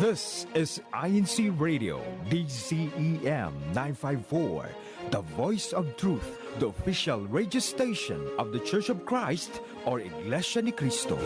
This is INCRadio, DCEM 954, the voice of truth, the official radio station of the Church of Christ or Iglesianicristo.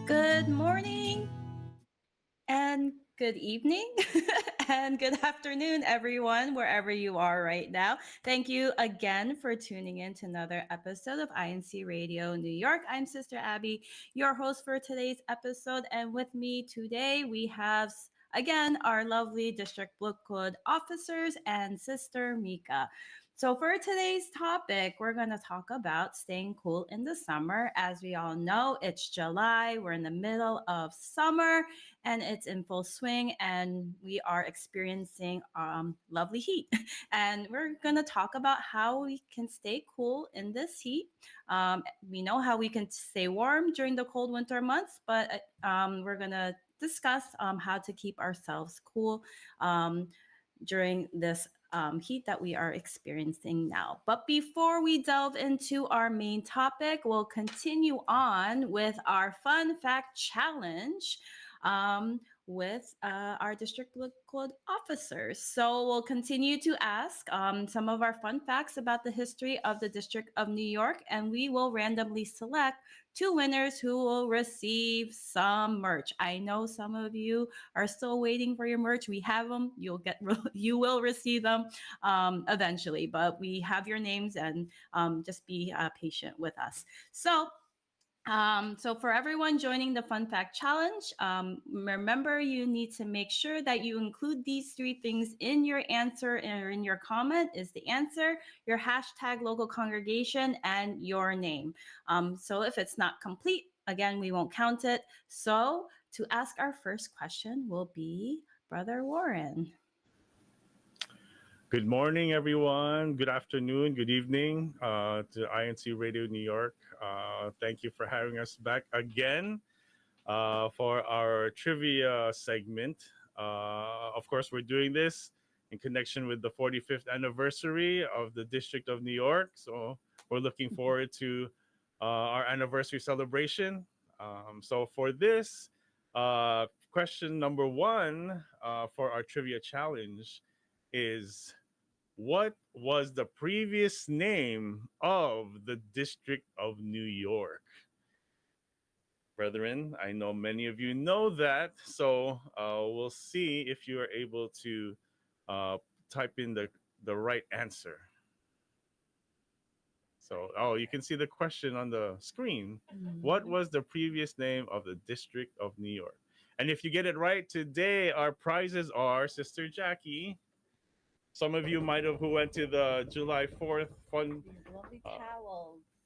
Good morning and good evening and good afternoon, everyone, wherever you are right now. Thank you again for tuning in to another episode of INC Radio New York. I'm Sister Abby, your host for today's episode. And with me today, we have again our lovely District Book Club officers and Sister Mika. So for today's topic, we're going to talk about staying cool in the summer. As we all know, it's July. We're in the middle of summer and it's in full swing and we are experiencing lovely heat. And we're going to talk about how we can stay cool in this heat. We know how we can stay warm during the cold winter months, but we're going to discuss how to keep ourselves cool during this heat that we are experiencing now. But before we delve into our main topic, we'll continue on with our fun fact challenge with our district code officers. So we'll continue to ask some of our fun facts about the history of the District of New York, and we will randomly select two winners who will receive some merch. I know some of you are still waiting for your merch. We have them. You will receive them eventually, but we have your names and just be patient with us. So for everyone joining the Fun Fact Challenge, remember you need to make sure that you include these three things in your answer or in your comment is the answer, your hashtag local congregation, and your name. So if it's not complete, again, we won't count it. So to ask our first question will be Brother Warren. Good morning, everyone. Good afternoon, good evening to INC Radio New York. Thank you for having us back again for our trivia segment. Of course, we're doing this in connection with the 45th anniversary of the District of New York. So we're looking forward to our anniversary celebration. So for this, question number one for our trivia challenge is, what was the previous name of the District of New York? Brethren, I know many of you know that, so we'll see if you are able to type in the right answer. So, you can see the question on the screen. Mm-hmm. What was the previous name of the District of New York? And if you get it right today, our prizes are, Sister Jackie, some of you might have who went to the July 4th fun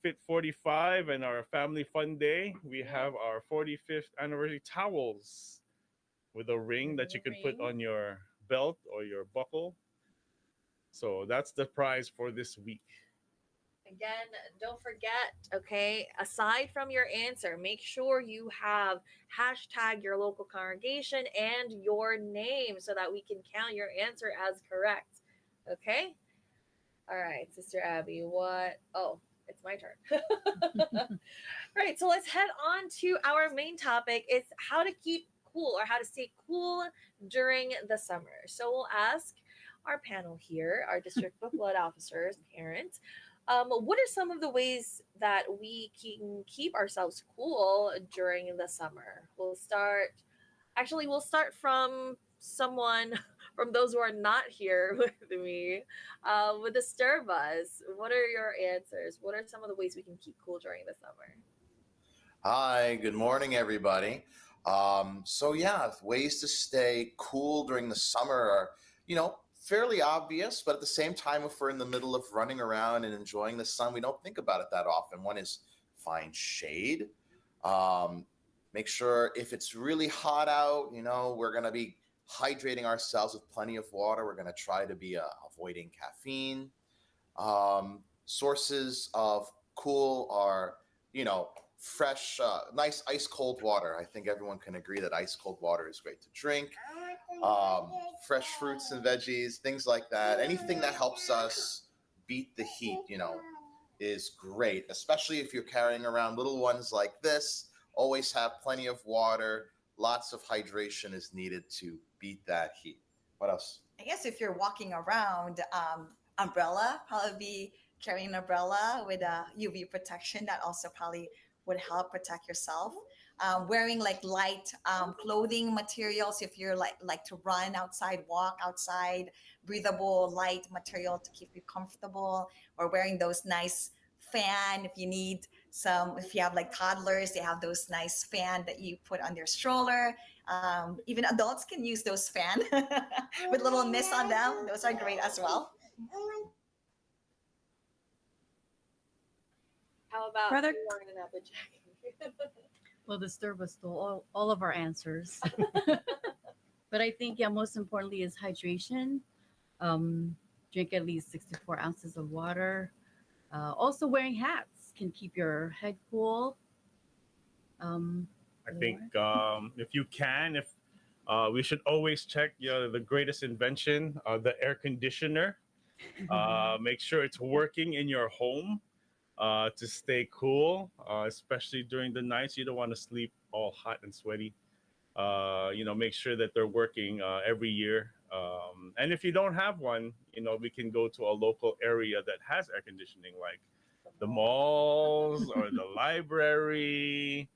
Fit 45 and our family fun day. We have our 45th anniversary towels with a ring that you can put on your belt or your buckle. So that's the prize for this week. Again, don't forget, okay, aside from your answer, make sure you have hashtag your local congregation and your name so that we can count your answer as correct. Okay? All right, Sister Abby, what? Oh, it's my turn. Right, so let's head on to our main topic. It's how to keep cool or how to stay cool during the summer. So we'll ask our panel here, our district book club officers, parents, what are some of the ways that we can keep ourselves cool during the summer? We'll start from from those who are not here with me, with the stir buzz. What are your answers? What are some of the ways we can keep cool during the summer? Hi, good morning, everybody. So ways to stay cool during the summer are, fairly obvious, but at the same time, if we're in the middle of running around and enjoying the sun, we don't think about it that often. One is find shade. Um, Make sure if it's really hot out, we're going to be hydrating ourselves with plenty of water. We're going to try to be avoiding caffeine. Sources of cool are, fresh, nice ice cold water. I think everyone can agree that ice cold water is great to drink. Um, Fresh fruits and veggies, things like that. Anything that helps us beat the heat, is great, especially if you're carrying around little ones like this. Always have plenty of water. Lots of hydration is needed to beat that heat. What else? I guess if you're walking around, umbrella, probably be carrying an umbrella with a UV protection. That also probably would help protect yourself. Wearing like light clothing materials if you're like to run outside, walk outside, breathable light material to keep you comfortable. Or wearing those nice fan if you need some. If you have like toddlers, they have those nice fan that you put on their stroller. Even adults can use those fan with little mist on them. Those are great as well. How about Brother, you wearing an apple jacket? Well, the stir was stole all of our answers. But I think, yeah, most importantly is hydration. Drink at least 64 ounces of water. Also, wearing hats can keep your head cool. Um, I more. think if you can, if we should always check, the greatest invention, the air conditioner. Make sure it's working in your home to stay cool, especially during the nights. You don't want to sleep all hot and sweaty. Make sure that they're working every year. And if you don't have one, we can go to a local area that has air conditioning, like the malls or the library,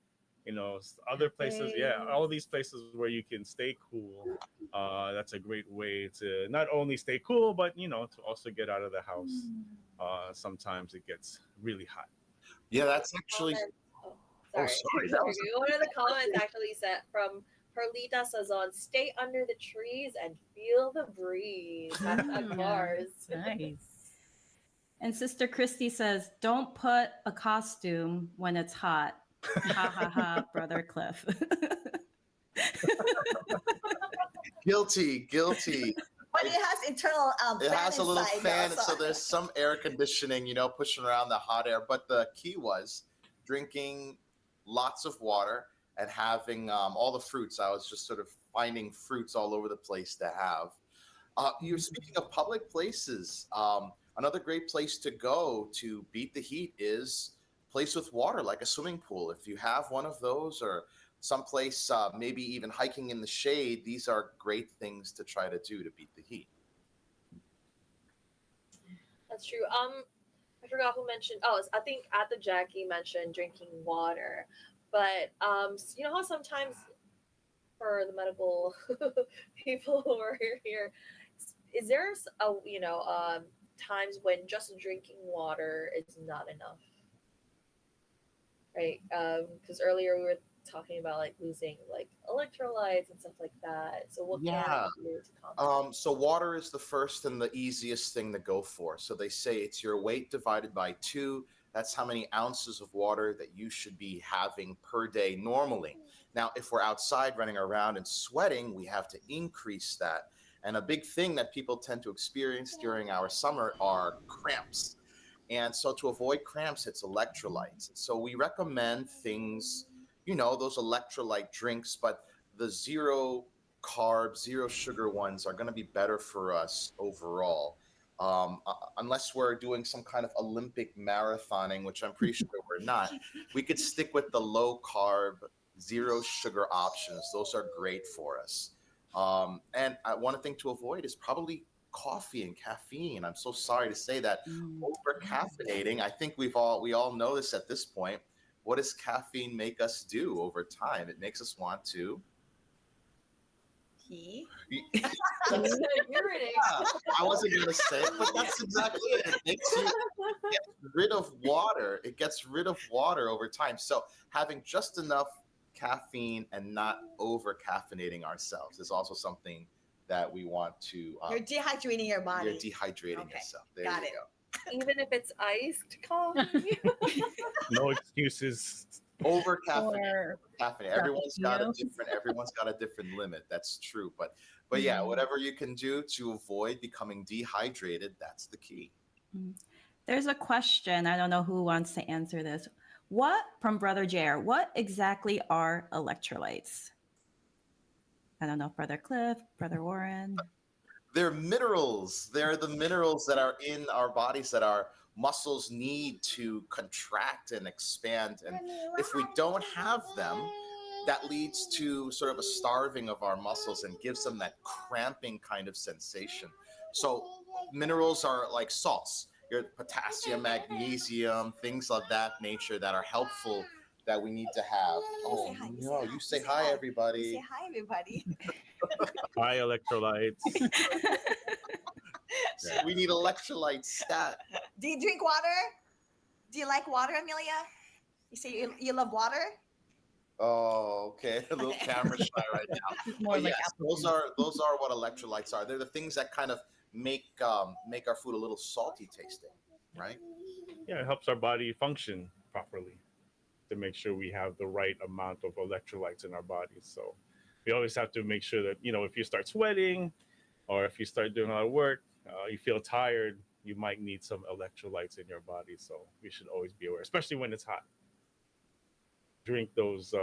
other places. Yeah, Cafes. all these places where you can stay cool. That's a great way to not only stay cool, but to also get out of the house. Sometimes it gets really hot. Yeah, that's actually. Comment. Oh, Oh, sorry. sorry. That was. One of the comments actually said from Perlita Sazon, stay under the trees and feel the breeze. Hashtag bars. Nice. and Sister Christy says, don't put a costume when it's hot. Ha ha ha, Brother Cliff. Guilty. But it has internal It fan has a little inside, fan, though, so there's some air conditioning, pushing around the hot air. But the key was drinking lots of water and having all the fruits. I was just sort of finding fruits all over the place to have. You're speaking of public places. Another great place to go to beat the heat is a place with water, like a swimming pool. If you have one of those, or someplace maybe even hiking in the shade, these are great things to try to do to beat the heat. That's true. I forgot who mentioned. Oh, I think at the Jackie mentioned drinking water, but you know how sometimes for the medical people who are here, is there a times when just drinking water is not enough, right? Because earlier we were talking about like losing like electrolytes and stuff like that. So what can Yeah. we do to combat? So water is the first and the easiest thing to go for. So they say it's your weight divided by 2. That's how many ounces of water that you should be having per day normally. Now, if we're outside running around and sweating, we have to increase that. And a big thing that people tend to experience during our summer are cramps. And so to avoid cramps, it's electrolytes. So we recommend things, those electrolyte drinks, but the zero carb, zero sugar ones are going to be better for us overall. Unless we're doing some kind of Olympic marathoning, which I'm pretty sure we're not, we could stick with the low carb, zero sugar options. Those are great for us. And one thing to avoid is probably coffee and caffeine. I'm so sorry to say that. Over caffeinating, I think we all know this at this point. What does caffeine make us do over time? It makes us want to Tea. Urinating. Yeah, I wasn't gonna say it, but that's exactly it. Gets rid of water. It gets rid of water over time. So having just enough caffeine and not over caffeinating ourselves is also something that we want to. You're dehydrating your body. You're dehydrating Okay, yourself. There got you it. go. Even if it's iced coffee. No excuses. Over caffeinating. Or Caffeine. Frappuccino. Everyone's got a different limit. That's true. But yeah, whatever you can do to avoid becoming dehydrated, that's the key. Mm. There's a question. I don't know who wants to answer this. What, from Brother Jer, what exactly are electrolytes? I don't know, Brother Cliff, Brother Warren. They're minerals. They're the minerals that are in our bodies that our muscles need to contract and expand. And if we don't have them, that leads to sort of a starving of our muscles and gives them that cramping kind of sensation. So minerals are like salts, your potassium, magnesium, things of that nature that are helpful that we need to have. Oh no, you say hi, You everybody. say hi, everybody. High electrolytes. Yeah. We need electrolytes. Stat. Do you drink water? Do you like water, Amelia? You say you love water? Oh, okay. A little camera shy right now. It's more But like yes, apple those are what electrolytes are. They're the things that kind of make our food a little salty tasting, right? Yeah, it helps our body function properly to make sure we have the right amount of electrolytes in our bodies. So we always have to make sure that, if you start sweating or if you start doing a lot of work, you feel tired, you might need some electrolytes in your body. So we should always be aware, especially when it's hot. Drink those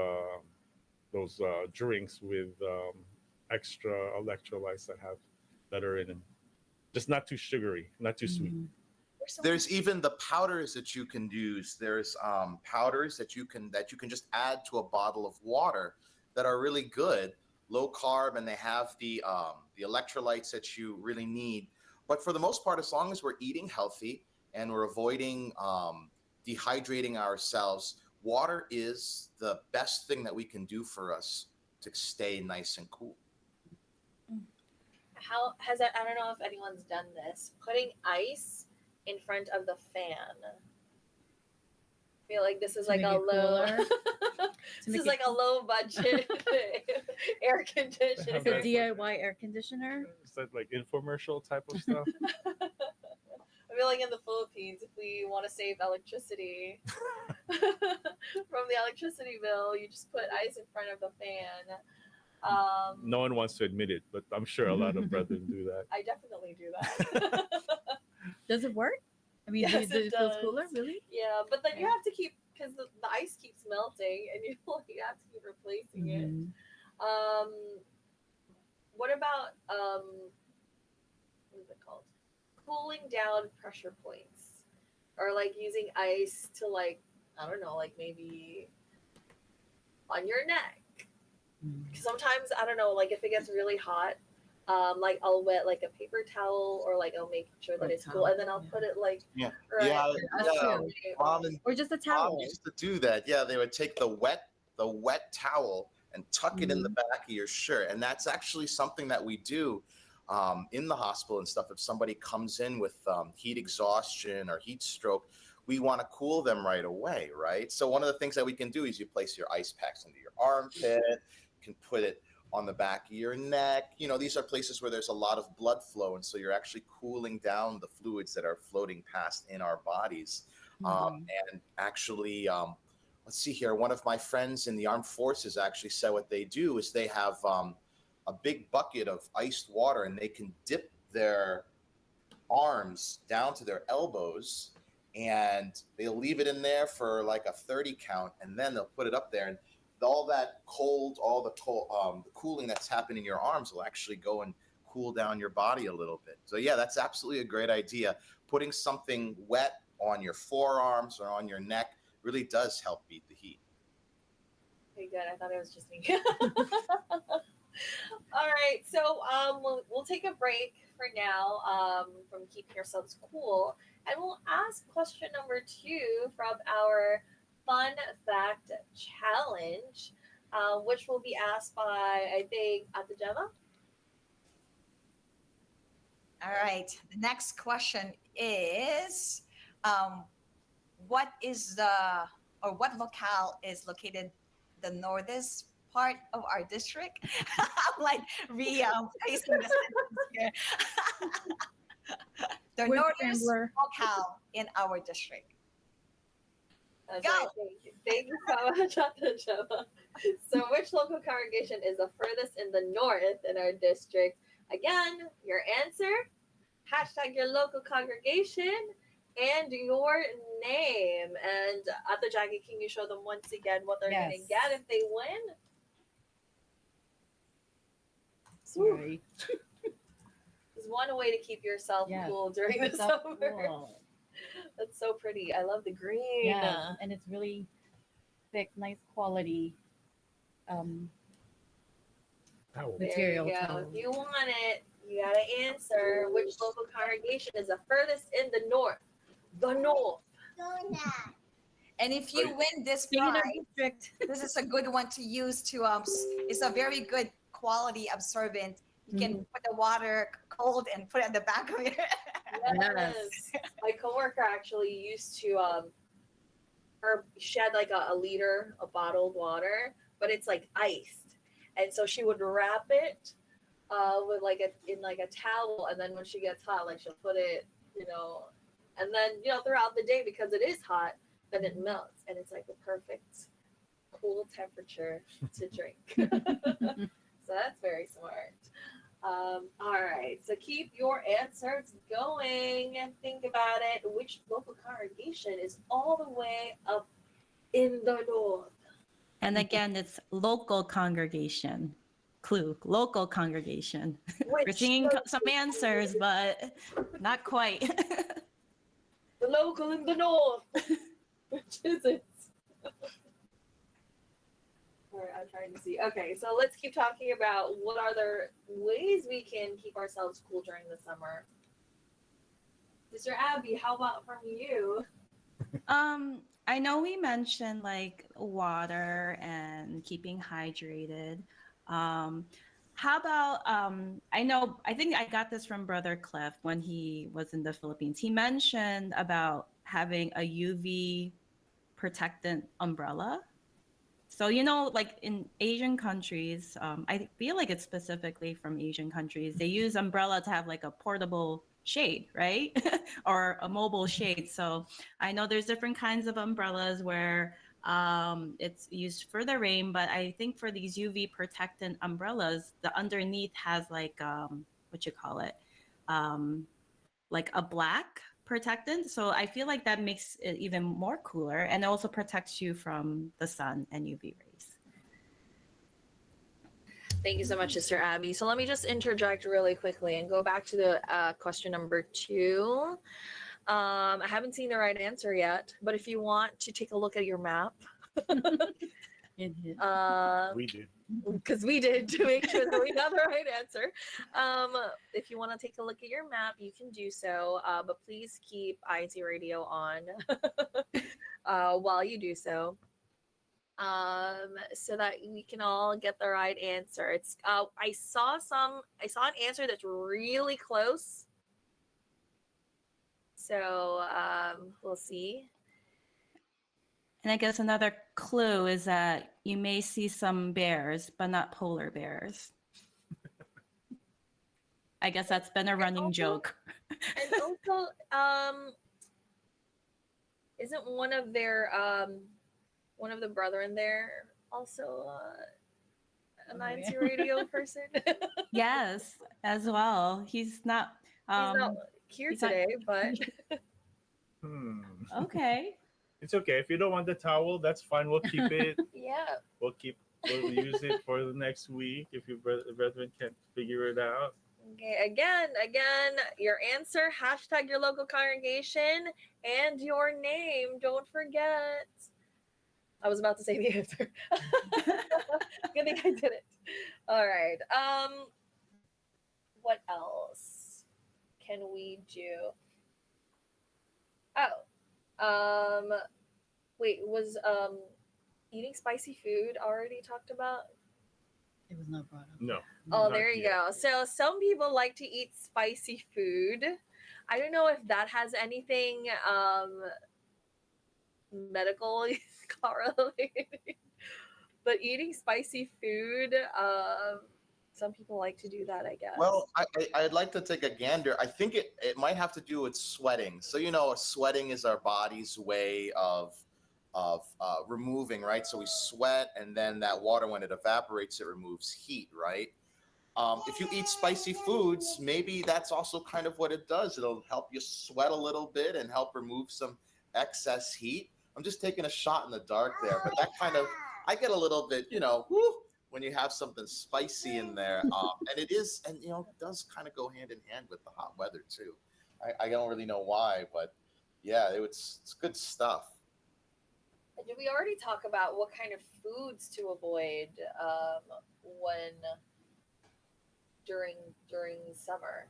drinks with extra electrolytes that are in them. Just not too sugary, not too sweet. There's even the powders that you can use. There's powders that you can just add to a bottle of water that are really good, low carb, and they have the electrolytes that you really need. But for the most part, as long as we're eating healthy and we're avoiding dehydrating ourselves, water is the best thing that we can do for us to stay nice and cool. How has that? I don't know if anyone's done this. Putting ice in front of the fan. I feel like this is To like make a it low. cooler. This make is it like a low budget air conditioner. It's a DIY air conditioner. Is that like infomercial type of stuff? I feel like in the Philippines, if we want to save electricity from the electricity bill, you just put ice in front of the fan. No one wants to admit it, but I'm sure a lot of brethren do that. I definitely do that. Does it work? I mean, Yes, does it it feel does. cooler? Really? Yeah, but then you Yeah. have to keep, because the ice keeps melting, and you have to keep replacing it. Mhm. What about what is it called? Cooling down pressure points, or like using ice to, like, I don't know, like maybe on your neck. Sometimes, I don't know, like if it gets really hot, like I'll wet like a paper towel, or like I'll make sure that Or it's cool, towel, and then I'll yeah. put it like Yeah, right yeah, That's yeah. true. Mom and Or just a Mom towel. used to do that. Yeah, they would take the wet towel and tuck it in the back of your shirt, and that's actually something that we do in the hospital and stuff. If somebody comes in with heat exhaustion or heat stroke, we want to cool them right away, right? So one of the things that we can do is you place your ice packs under your armpit, you can put it on the back of your neck. These are places where there's a lot of blood flow, and so you're actually cooling down the fluids that are floating past in our bodies. And actually, let's see here. One of my friends in the armed forces actually said what they do is they have a big bucket of iced water, and they can dip their arms down to their elbows, and they'll leave it in there for like a 30 count, and then they'll put it up there, and all that cold, the cooling that's happening in your arms will actually go and cool down your body a little bit. So yeah, that's absolutely a great idea. Putting something wet on your forearms or on your neck really does help beat the heat. Okay, good. I thought it was just me. All right, so we'll take a break for now from keeping yourselves cool, and we'll ask question number 2 from our fun fact challenge, which will be asked by, I think, Ate Gemma. All right. The next question is, um, what is the or what locale is located the northest part of our district? I'm like rephrasing the sentence here. The Word northest scrambler. locale in our district. That's Go. right. Thank you. Thank you so much, Ate Gemma. So, which local congregation is the furthest in the north in our district? Again, your answer, hashtag your local congregation, and your name. And Ate Jackie, can you show them once again what they're going to Yes. get if they win? Sorry. There's one way to keep yourself Yes. cool during the It's so summer. cool. That's so pretty. I love the green. Yeah, and it's really thick, nice quality Towel. material. There you go. towel. If you want it, you gotta answer which local congregation is the furthest in the north. The north. And if you win this Stay in our prize, district. this is a good one to use to it's a very good quality absorbent. You can put the water cold and put it in the back of your Yes. My coworker actually used to she had like a liter of bottled water, but it's like iced. And so she would wrap it with like in like a towel, and then when she gets hot, like she'll put it, and then throughout the day, because it is hot, then it melts and it's like the perfect cool temperature to drink. So that's very smart. All right, so keep your answers going and think about it. Which local congregation is all the way up in the north? And again, it's local congregation. Clue, local congregation. We're Which seeing some answers, but not quite. the local in the north. Which is it? All right, I'm trying to see. Okay, so let's keep talking about what are the ways we can keep ourselves cool during the summer. Mr. Abby, how about from you? I know we mentioned like water and keeping hydrated. How about I think I got this from Brother Cliff when he was in the Philippines. He mentioned about having a UV protectant umbrella. So, like in Asian countries, I feel like it's specifically from Asian countries, they use umbrella to have like a portable shade, right? Or a mobile shade. So I know there's different kinds of umbrellas where it's used for the rain, but I think for these UV protectant umbrellas, the underneath has like, what you call it? Like a black protectant. So I feel like that makes it even more cooler, and it also protects you from the sun and UV rays. Thank you so much, Sister Abby. So let me just interject really quickly and go back to the question number 2. I haven't seen the right answer yet, but if you want to take a look at your map, We did. because we did, to make sure that we got the right answer. If you want to take a look at your map, you can do so, but please keep INCRadio on while you do so, so that we can all get the right answer. It's I saw an answer that's really close, so we'll see. And I guess another clue is that you may see some bears, but not polar bears. I guess that's been a running joke. And also, isn't one of the brethren there also an INCRadio person? Yes, as well. He's not. He's not here he's not- today, but Okay. It's okay. If you don't want the towel, that's fine. We'll keep it. yeah. We'll use it for the next week if your brethren can't figure it out. Okay, again, your answer, hashtag your local congregation, and your name. Don't forget. I was about to say the answer. Good thing I didn't. All right. What else can we do? Wait, was eating spicy food already talked about? It was not brought up. No. Oh, Not there you yet. go. So some people like to eat spicy food. I don't know if that has anything medical correlated, but eating spicy food, some people like to do that, I guess. Well, I'd like to take a gander. I think it might have to do with sweating. So sweating is our body's way of removing, right? So we sweat, and then that water, when it evaporates, it removes heat, right? If you eat spicy foods, maybe that's also kind of what it does. It'll help you sweat a little bit and help remove some excess heat. I'm just taking a shot in the dark there, but that kind of, I get a little bit, whoo, when you have something spicy in there. And it is, and it does kind of go hand in hand with the hot weather too. I don't really know why, but yeah, it's good stuff. Did we already talk about what kind of foods to avoid when during during summer?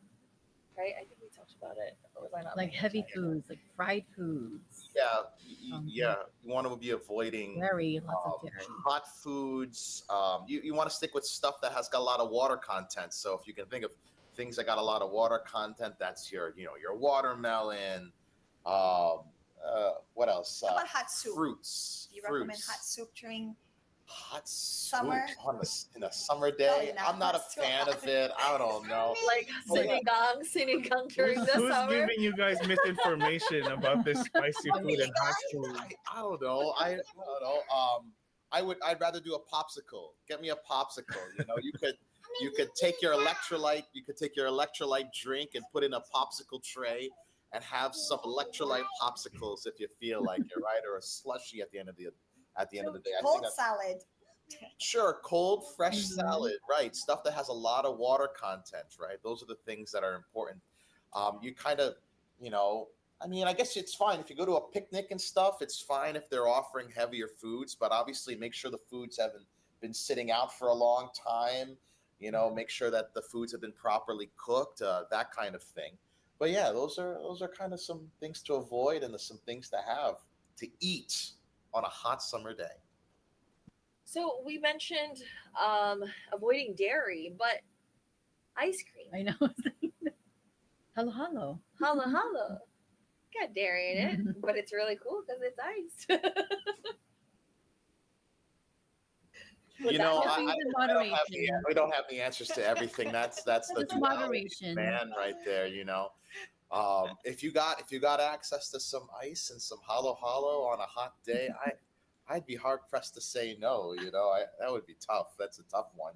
Right? I think we talked about it. Or was I not Like paying heavy attention? foods, like fried foods. Yeah, Um, yeah. You want to be avoiding Dairy, lots of dairy. hot foods. You want to stick with stuff that has got a lot of water content. So if you can think of things that got a lot of water content, that's your watermelon. What else? How about hot soup? Fruits. Do you recommend hot Fruits. soup during Hot soup summer? in a summer Probably day. not. I'm not a It's too fan hot. of it. I don't know. Like Oh, yeah. sinigang during the Who's summer. giving you guys misinformation about this spicy food and hot food? I don't know. I don't know. I'd rather do a popsicle. Get me a popsicle. You could take your electrolyte. You could take your electrolyte drink and put in a popsicle tray and have some electrolyte popsicles if you feel like it, right? Or a slushy at the end of the day. I think Cold salad. sure, cold, fresh Mhm. salad, right? Stuff that has a lot of water content, right? Those are the things that are important. You kind of, you know, I guess it's fine if you go to a picnic and stuff. It's fine if they're offering heavier foods, but obviously make sure the foods haven't been sitting out for a long time. Make sure that the foods have been properly cooked, that kind of thing. But yeah, those are kind of some things to avoid and some things to have to eat on a hot summer day. So we mentioned avoiding dairy, but ice cream. I know. Hello, hello. Holla holla. Got dairy in it, but it's really cool because it's iced. Would You that know, help? Things in I don't have moderation. we don't have the answers to everything. That's the Just duality of moderation. man right there. If you got access to some ice and some hollow on a hot day, I'd be hard pressed to say no. That would be tough. That's a tough one.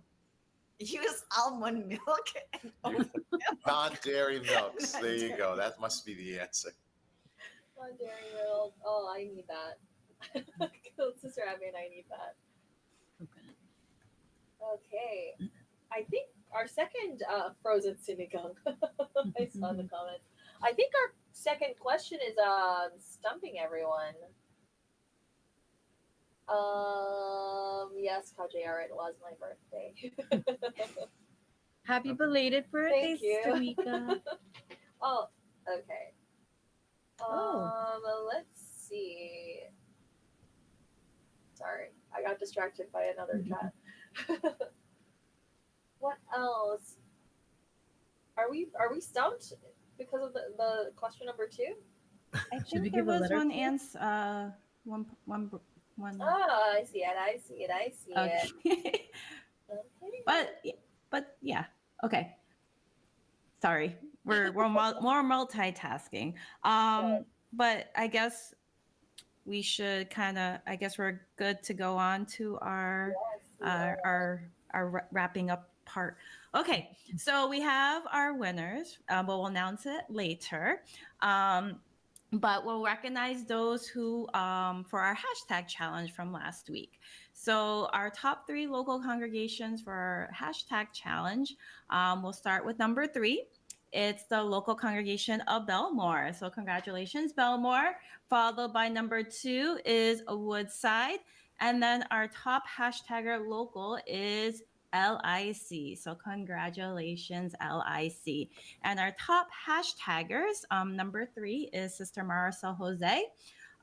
Use almond milk and oat Non-dairy milks. There you go. Non-dairy. That must be the answer. On dairy milk. Oh, I need that. Sister Abby and I need that. Okay. Okay. I think our second frozen sinigang. I saw in the comments. I think our second question is stumping everyone. Yes, Kajr, it was my birthday. Happy belated birthday, Thank you. Sister Mika. Oh, okay. Oh. Let's see. Sorry, I got distracted by another chat. What else? Are we stumped because of the question number 2? I Should we think there give a was letter one clue? answer. One. Oh, I see it. Okay. Okay. but yeah. Okay. Sorry, we're more multitasking. But I guess we should kind of. I guess we're good to go on to our Yes, wrapping up part. Okay, so we have our winners. We'll announce it later. But we'll recognize those who for our hashtag challenge from last week. So our top 3 local congregations for our hashtag challenge. We'll start with number 3. It's the local congregation of Belmore. So congratulations, Belmore. Followed by number 2 is Woodside. And then our top hashtagger local is LIC. So congratulations, LIC. And our top hashtaggers, number 3 is Sister Maricel Jose,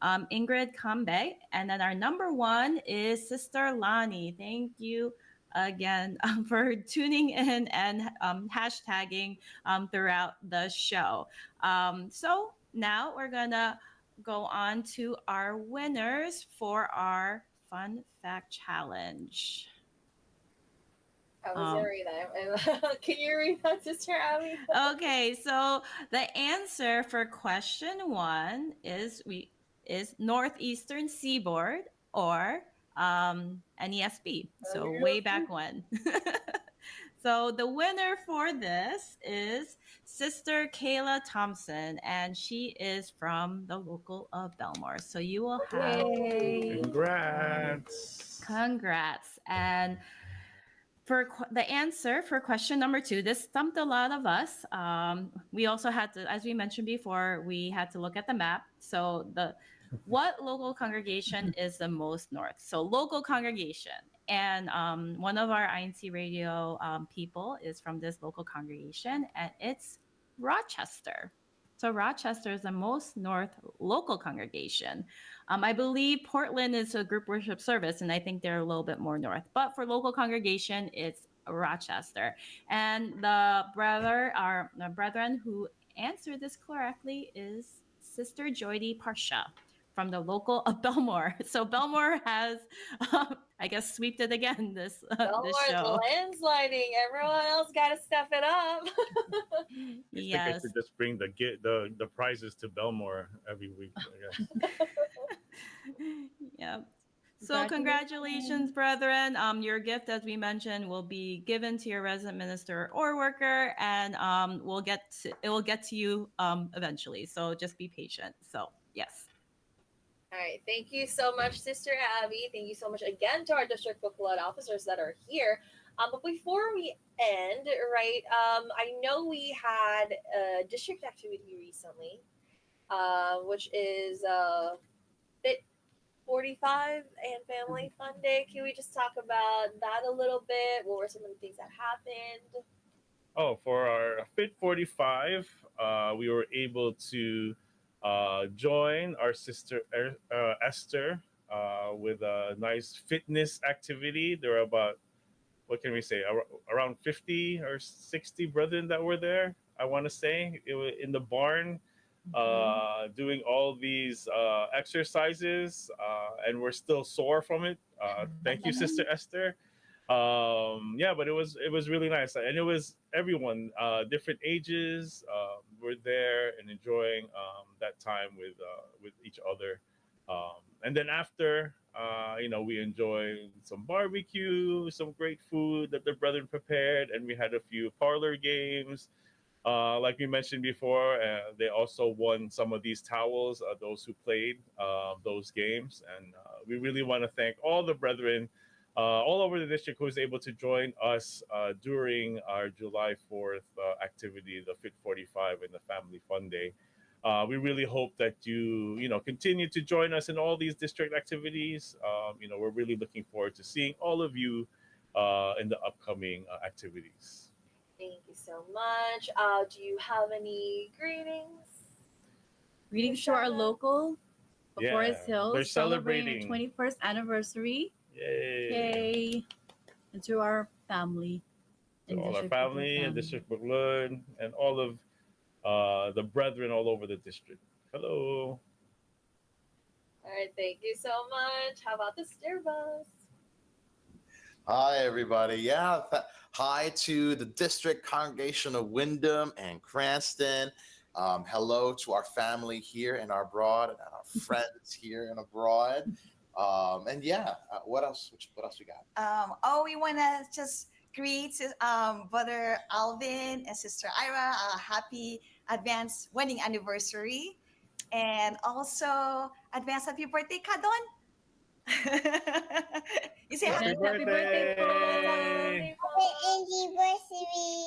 Ingrid Kambe. And then our number 1 is Sister Lani. Thank you again for tuning in and hashtagging throughout the show. So now we're gonna go on to our winners for our fun fact challenge. I was gonna Um, read that. Can you read that, Sister Abby? okay, so the answer for question one is northeastern seaboard or NESB. So way back when. So the winner for this is Sister Kayla Thompson, and she is from the local of Belmore. So you will have Yay! Congrats. congrats. And for the answer for question number two, this stumped a lot of us. We also had to, as we mentioned before, we had to look at the map. So the what local congregation is the most north? So local congregation, and one of our INC radio people is from this local congregation, and it's Rochester. So Rochester is the most north local congregation. I believe Portland is a group worship service, and I think they're a little bit more north. But for local congregation, it's Rochester. And the brethren who answered this correctly is Sister Joydy Parsha from the local of Belmore. So Belmore has, I guess, sweeped it again this Belmore's show. landsliding. Everyone else got to step it up. I think I Yes. should just bring the prizes to Belmore every week. I guess. Yeah. So congratulations, brethren. Your gift, as we mentioned, will be given to your resident minister or worker, and it will get to you eventually. So just be patient. So yes. All right. Thank you so much, Sister Abby. Thank you so much again to our district book club officers that are here. But before we end, right, I know we had a district activity recently, which is Fit 45 and Family Fun Day. Can we just talk about that a little bit? What were some of the things that happened? Oh, for our Fit 45, we were able to join our sister Esther with a nice fitness activity. There were about, what can we say, around 50 or 60 brethren that were there. I want to say it was in the barn, doing all these exercises, and we're still sore from it. Thank you, Sister Esther. Yeah, but it was really nice, and it was everyone, different ages, were there and enjoying that time with each other. And then after, we enjoyed some barbecue, some great food that the brethren prepared, and we had a few parlor games. Like we mentioned before, they also won some of these towels, those who played those games. And we really want to thank all the brethren all over the district who was able to join us during our July 4th activity, the Fit 45 and the Family Fun Day. We really hope that you continue to join us in all these district activities. We're really looking forward to seeing all of you in the upcoming activities. Thank you so much. Do you have any greetings? Greetings to our local Forest Yeah, Hills they're celebrating celebrating. 21st anniversary. Yay! Yay! And to our family To in all our District Bukla family and family. District Buklood and all of the brethren all over the district. Hello. All right, thank you so much. How about the Stir Bus? Hi, everybody. Yeah, hi to the district congregation of Wyndham and Cranston. Hello to our family here and abroad, and our friends here and abroad. And yeah, what else? What else we got? We want to just greet Brother Alvin and Sister Ira a happy advanced wedding anniversary. And also advance happy birthday, Kadon. You say Happy Happy birthday, birthday!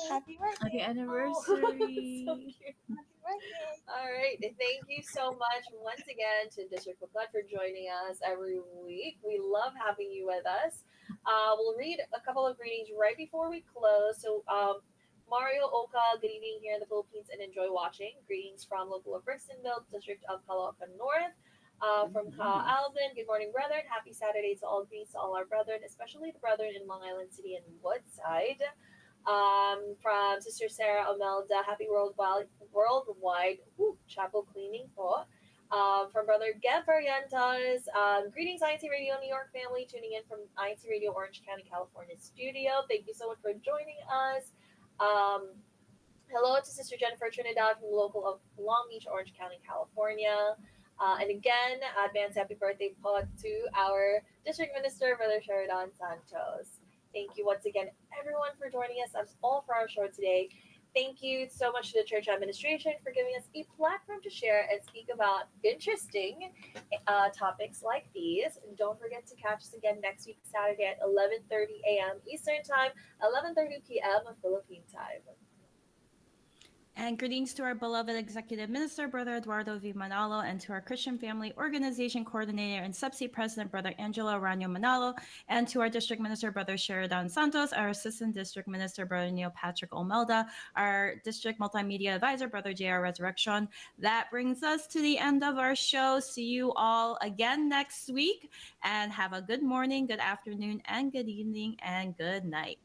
happy birthday. Happy Oh, anniversary. so cute. Happy birthday. All right, thank you so much once again to District Buklood for joining us every week. We love having you with us. We'll read a couple of greetings right before we close. So, Mario Oka, good evening here in the Philippines and enjoy watching. Greetings from local of Brixtonville, District of Caloocan North. From Alvin, good morning, brethren. Happy Saturday to all greetings to all our brethren, especially the brethren in Long Island City and Woodside. From Sister Sarah Omelda, happy worldwide chapel cleaning po. From Brother Gab Variantas, greetings INC Radio New York family, tuning in from INC Radio Orange County, California studio. Thank you so much for joining us. Um, Hello to Sister Jennifer Trinidad from the local of Long Beach, Orange County, California. And again, advance happy birthday po to our District Minister, Brother Sheridan Santos. Thank you once again, everyone, for joining us. That's all for our show today. Thank you so much to the church administration for giving us a platform to share and speak about interesting topics like these. And don't forget to catch us again next week, Saturday at 11:30 a.m. Eastern Time, 11:30 p.m. Philippine Time. And greetings to our beloved Executive Minister, Brother Eduardo V. Manalo, and to our Christian Family Organization Coordinator and Subsea President, Brother Angelo Arano Manalo, and to our District Minister, Brother Sheridan Santos, our Assistant District Minister, Brother Neil Patrick Omelda, our District Multimedia Advisor, Brother J.R. Resurrection. That brings us to the end of our show. See you all again next week, and have a good morning, good afternoon, and good evening, and good night.